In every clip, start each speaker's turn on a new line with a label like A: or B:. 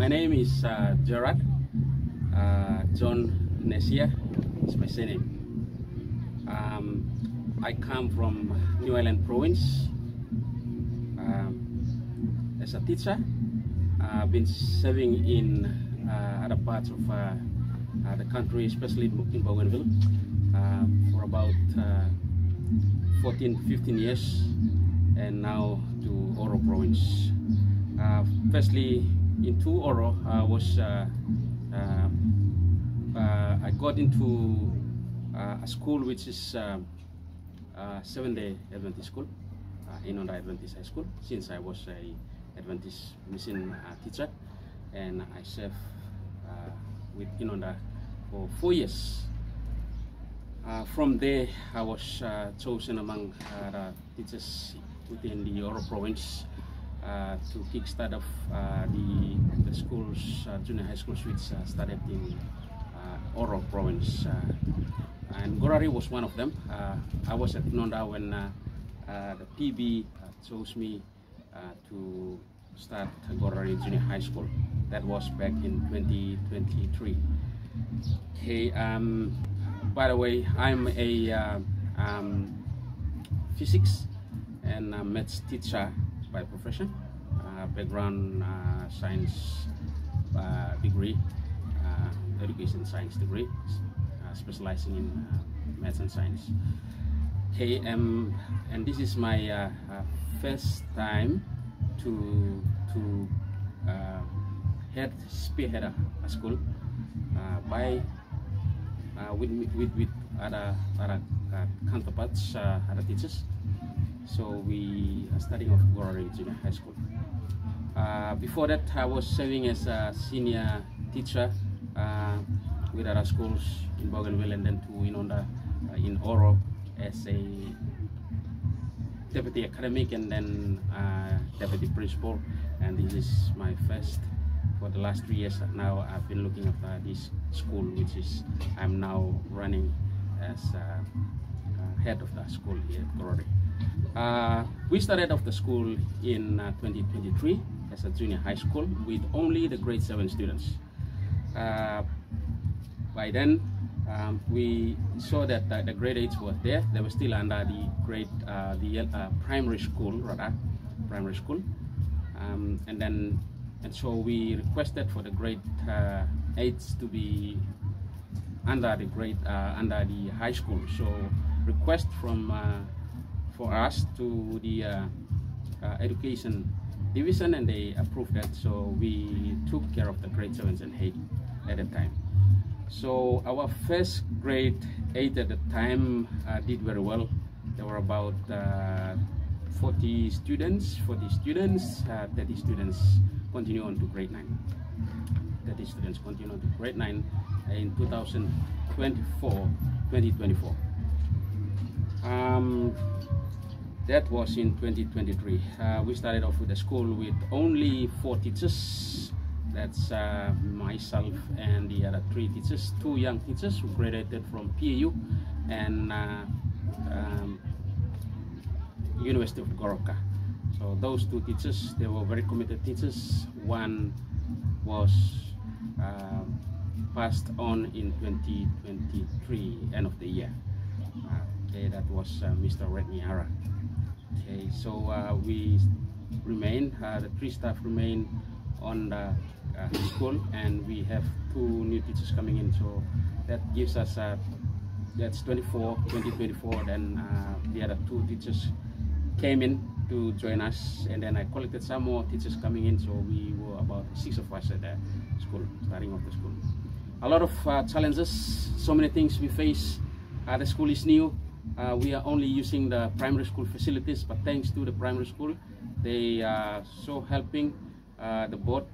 A: My name is Gerard John Nesia is my surname. I come from New Ireland province. As a teacher, I've been serving in other parts of the country, especially in Bougainville, for about 14-15 years, and now to Oro province. Firstly, into Oro, I got into a school which is Seventh-day Adventist school, Inonda Adventist High School, since I was a Adventist mission teacher, and I served with Inonda for 4 years. From there, I was chosen among the teachers within the Oro province to kickstart off the schools, junior high schools, which started in Oro province. And Gorari was one of them. I was at Inonda when the PB chose me to start Gorari Junior High School. That was back in 2023. Okay, by the way, I'm a physics and maths teacher by profession. Background science degree, education science degree, specializing in maths and science. Okay, and this is my first time to spearhead a school with other counterparts, other teachers. So we are starting off Gorari Junior High School. Before that, I was serving as a senior teacher with other schools in Bougainville, and then to Inonda in Oro as a deputy academic, and then deputy principal. And this is my first for the last 3 years. Now I've been looking after this school, which is I'm now running as head of the school here at Gorari. We started off the school in 2023 as a junior high school with only the grade 7 students. By then, we saw that the grade 8s were there. They were still under the grade, primary school, rather, primary school. And so we requested for the grade 8s to be under the grade, under the high school. So request from for us to the education division, and they approved that. So we took care of the grade 7s and 8 at the time. So our first grade 8 at the time did very well. There were about 40 students, 30 students continue on to grade 9. 30 students continue on to grade 9 in 2024. That was in 2023. We started off with the school with only 4 teachers. That's myself and the other 3 teachers, 2 young teachers who graduated from PAU and University of Goroka. So those 2 teachers, they were very committed teachers. One was passed on in 2023, end of the year. Okay, that was Mr. Redmi Ara. Okay, so we remain, the 3 staff remain on the school, and we have 2 new teachers coming in. So that gives us that's 2024. Then the other 2 teachers came in to join us, and then I collected some more teachers coming in. So we were about 6 of us at the school, starting off the school. A lot of challenges, so many things we face. The school is new. We are only using the primary school facilities, but thanks to the primary school, they are so helping the board,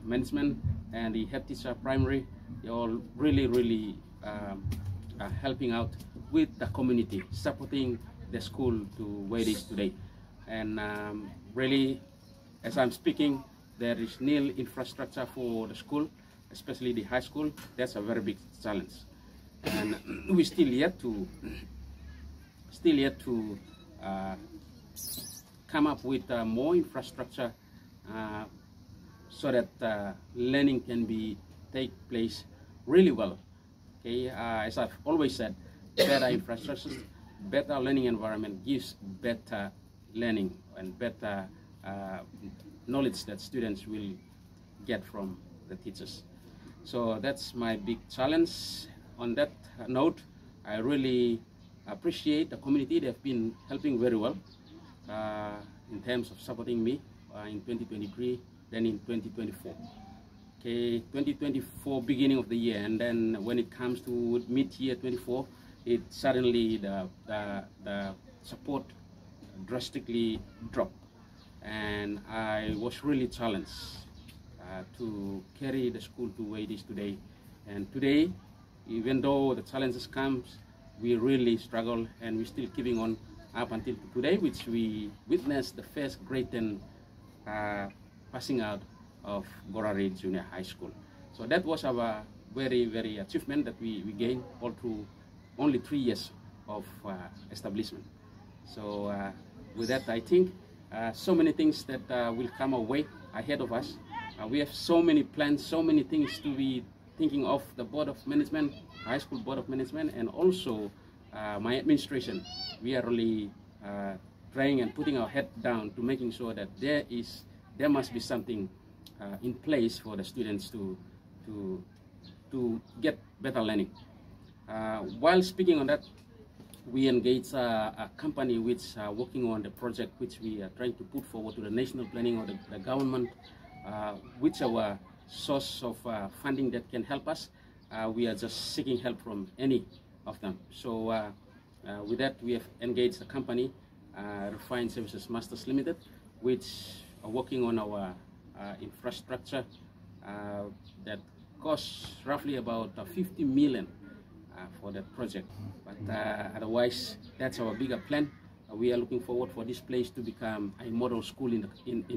A: management, and the head teacher primary. They all really helping out with the community, supporting the school to where it is today. And really, as I'm speaking, there is nil infrastructure for the school, especially the high school. That's a very big challenge, and we still yet to come up with more infrastructure so that learning can take place really well. Okay, as I've always said, better infrastructure, better learning environment gives better learning and better knowledge that students will get from the teachers. So that's my big challenge. On that note, I really appreciate the community. They've been helping very well in terms of supporting me in 2023, then in 2024. Okay, 2024 beginning of the year, and then when it comes to mid-year 24, it suddenly the support drastically dropped, and I was really challenged to carry the school to where it is today. And today, even though the challenges comes, we really struggle, and we're still keeping on up until today, which we witnessed the first grade 10 passing out of Gorari Junior High School. So that was our very achievement that we gained all through only 3 years of establishment. So with that, I think so many things that will come our way ahead of us. We have so many plans, so many things to be thinking of. The Board of Management, High School Board of Management, and also my administration. We are really trying and putting our head down to making sure that there must be something in place for the students to get better learning. While speaking on that, we engaged a company which are working on the project which we are trying to put forward to the national planning or the government, which our source of funding that can help us. We are just seeking help from any of them. So with that, we have engaged a company, Refined Services Masters Limited, which are working on our infrastructure that costs roughly about 50 million for that project. But otherwise, that's our bigger plan. We are looking forward for this place to become a model school in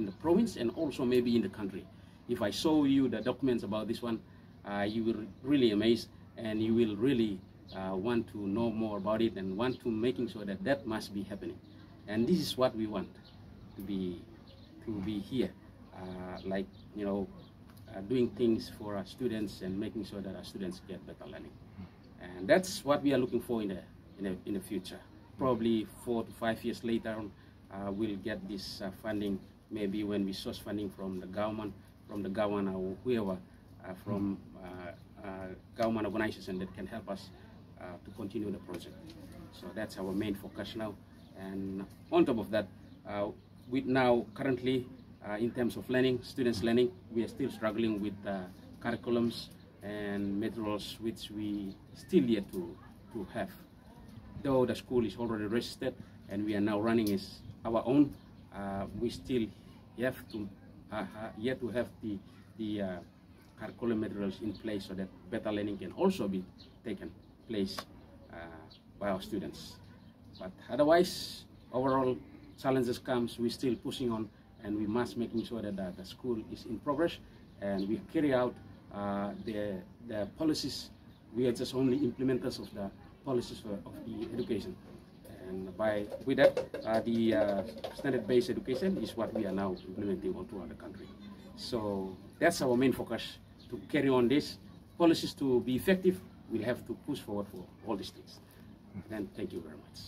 A: the province and also maybe in the country. If I show you the documents about this one, you will really amazed, and you will really want to know more about it and want to making sure that that must be happening. And this is what we want to be here, like, you know, doing things for our students and making sure that our students get better learning. And that's what we are looking for in the future. Probably 4 to 5 years later, we'll get this funding. Maybe when we source funding from the government, or whoever, from government organization that can help us to continue the project. So that's our main focus now. And on top of that, currently in terms of learning, students learning, we are still struggling with curriculums and materials which we still yet to have. Though the school is already registered and we are now running as our own, we still have to yet to have the curriculum materials in place so that better learning can also be taken place by our students. But otherwise, overall challenges comes, we're still pushing on, and we must making sure that the school is in progress and we carry out the policies. We are just only implementers of the policies of the education, and with that, the standard-based education is what we are now implementing all throughout the country. So that's our main focus, to carry on these policies to be effective. We'll have to push forward for all these things. And thank you very much.